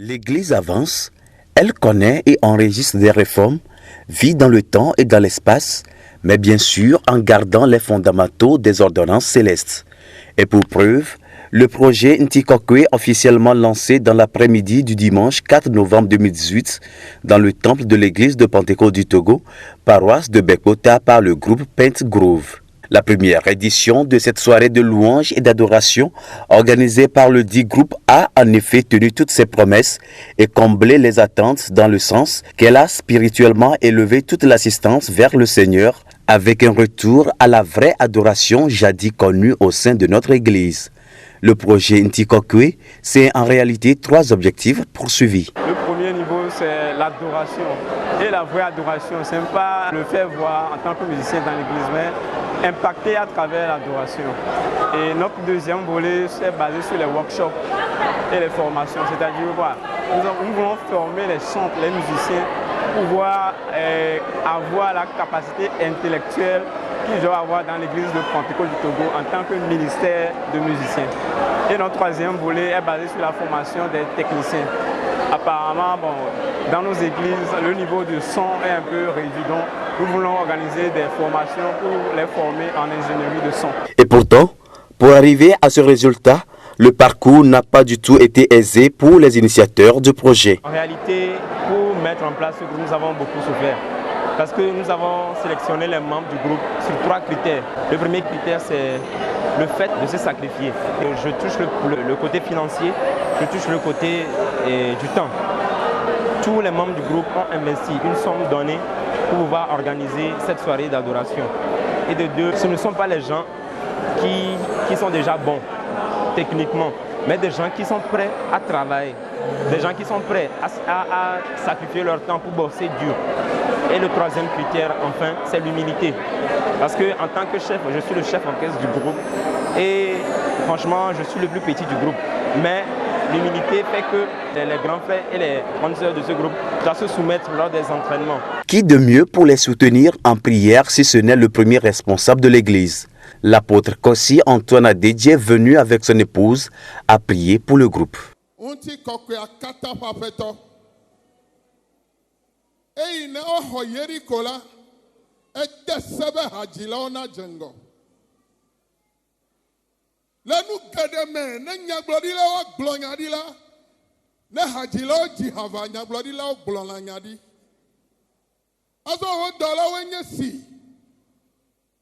L'Église avance, elle connaît et enregistre des réformes, vit dans le temps et dans l'espace, mais bien sûr en gardant les fondamentaux des ordonnances célestes. Et pour preuve, le projet Ntikokwe officiellement lancé dans l'après-midi du dimanche 4 novembre 2018 dans le temple de l'église de Pentecôte du Togo, paroisse de Bekota par le groupe Pent Grove. La première édition de cette soirée de louange et d'adoration organisée par le dit groupe a en effet tenu toutes ses promesses et comblé les attentes dans le sens qu'elle a spirituellement élevé toute l'assistance vers le Seigneur avec un retour à la vraie adoration jadis connue au sein de notre Église. Le projet Ntikokwe, c'est en réalité 3 objectifs poursuivis. Le premier niveau, c'est l'adoration. Et la vraie adoration, ce n'est pas le faire voir en tant que musicien dans l'église, mais impacter à travers l'adoration. Et notre deuxième volet, c'est basé sur les workshops et les formations. C'est-à-dire, voilà, nous voulons former les chantres, les musiciens, pour pouvoir avoir la capacité intellectuelle qu'ils doivent avoir dans l'église de Pentecôte du Togo en tant que ministère de musiciens. Et notre troisième volet est basé sur la formation des techniciens. Apparemment, dans nos églises, le niveau de son est un peu réduit, donc nous voulons organiser des formations pour les former en ingénierie de son. Et pourtant, pour arriver à ce résultat, le parcours n'a pas du tout été aisé pour les initiateurs du projet. En réalité, pour mettre en place ce groupe, nous avons beaucoup souffert. Parce que nous avons sélectionné les membres du groupe sur 3 critères. Le premier critère, c'est le fait de se sacrifier. Je touche le côté financier, je touche le côté du temps. Tous les membres du groupe ont investi une somme donnée pour pouvoir organiser cette soirée d'adoration. Et de deux, ce ne sont pas les gens qui sont déjà bons techniquement, mais des gens qui sont prêts à travailler, des gens qui sont prêts à sacrifier leur temps pour bosser dur. Et le troisième critère, enfin, c'est l'humilité. Parce qu'en tant que chef, je suis le chef orchestre du groupe et franchement, je suis le plus petit du groupe. Mais l'humilité fait que les grands frères et les grandes sœurs de ce groupe doivent se soumettre lors des entraînements. Qui de mieux pour les soutenir en prière si ce n'est le premier responsable de l'église? L'apôtre Kossi Antoine Adedje est venu avec son épouse à prier pour le groupe.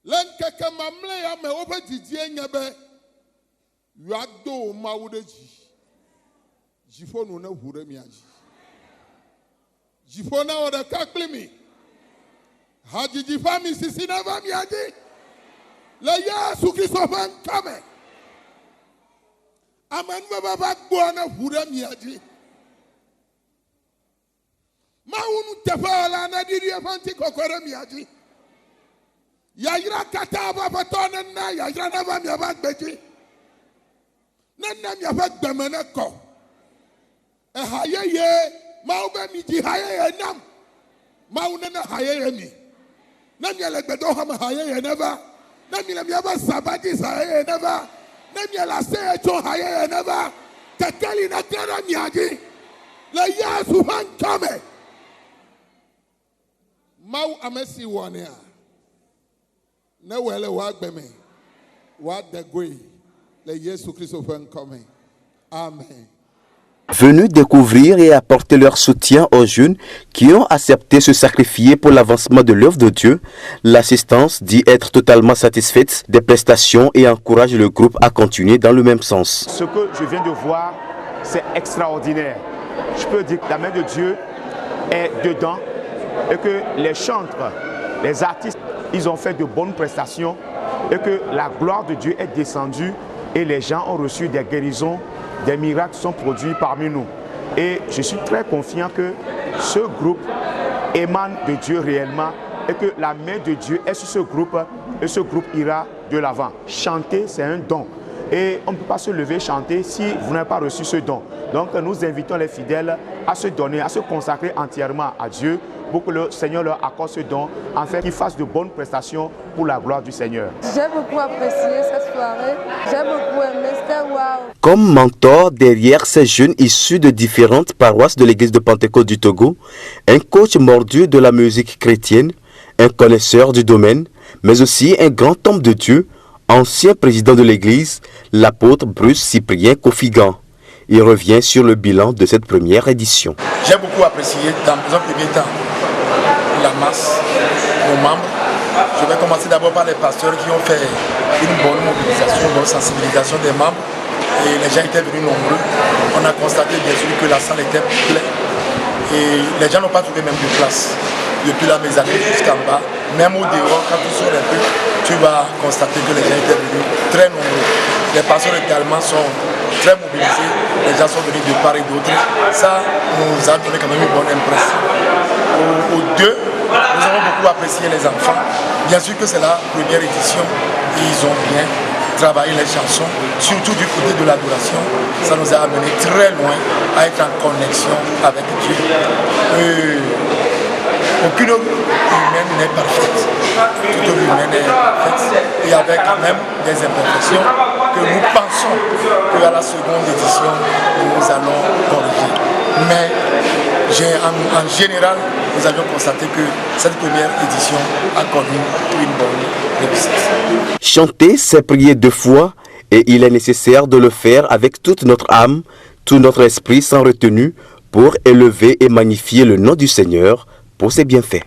Lenkeke mamle ya me wobe didie nyebe yado mawudeji jifo no na hure miaji jifo na oda kaklimi haji jifa mi sisi na va miaji le Yesu Kristo fan kame amen baba gbo na hure miaji mawunu tefala na didi fanti kokore miaji Yajra kataba fatona na yajra na ba mi abagbeji na mi abagbemene ko hayeye ma o be mi ji hayeye nam ma o na hayeye mi na mi alegbedo ha ma hayeye never na mi aba sabadi hayeye never na mi ala se ejo hayeye never tekeli na kera mi aji la Yesu han kame ma o amesi wone a Amen. Venus découvrir et apporter leur soutien aux jeunes qui ont accepté se sacrifier pour l'avancement de l'œuvre de Dieu, l'assistance dit être totalement satisfaite des prestations et encourage le groupe à continuer dans le même sens. Ce que je viens de voir, c'est extraordinaire. Je peux dire que la main de Dieu est dedans et que les chantres, les artistes, ils ont fait de bonnes prestations et que la gloire de Dieu est descendue et les gens ont reçu des guérisons, des miracles sont produits parmi nous. Et je suis très confiant que ce groupe émane de Dieu réellement et que la main de Dieu est sur ce groupe et ce groupe ira de l'avant. Chanter, c'est un don. et on ne peut pas se lever chanter si vous n'avez pas reçu ce don. Donc nous invitons les fidèles à se donner, à se consacrer entièrement à Dieu pour que le Seigneur leur accorde ce don, afin qu'ils fassent de bonnes prestations pour la gloire du Seigneur. J'ai beaucoup apprécié cette soirée, j'ai beaucoup aimé, c'était waouh. Comme mentor derrière ces jeunes issus de différentes paroisses de l'église de Pentecôte du Togo, un coach mordu de la musique chrétienne, un connaisseur du domaine, mais aussi un grand homme de Dieu, ancien président de l'église, l'apôtre Bruce Cyprien Kofigan. Il revient sur le bilan de cette première édition. J'ai beaucoup apprécié dans un premier temps la masse, nos membres. Je vais commencer d'abord par les pasteurs qui ont fait une bonne mobilisation, une bonne sensibilisation des membres. Et les gens étaient venus nombreux. On a constaté bien sûr que la salle était pleine. Et les gens n'ont pas trouvé même de place. Depuis la mezzanine jusqu'en bas, même au dehors, quand tu sors un peu, tu vas constater que les gens étaient venus très nombreux. Les pasteurs également sont très mobilisés. Les gens sont venus de part et d'autre. Ça nous a donné quand même une bonne impression. Aux deux, nous avons beaucoup apprécié les enfants. Bien sûr que c'est la première édition. Ils ont bien travaillé les chansons, surtout du côté de l'adoration. Ça nous a amené très loin à être en connexion avec Dieu. Aucune humaine n'est parfaite. Toute humaine est parfaite. Il y avait quand même des imperfections que nous pensons qu'à la seconde édition, nous allons corriger. Mais en général, nous avions constaté que cette première édition a connu une bonne réussite. Chanter, c'est prier 2 fois, et il est nécessaire de le faire avec toute notre âme, tout notre esprit sans retenue, pour élever et magnifier le nom du Seigneur pour ses bienfaits.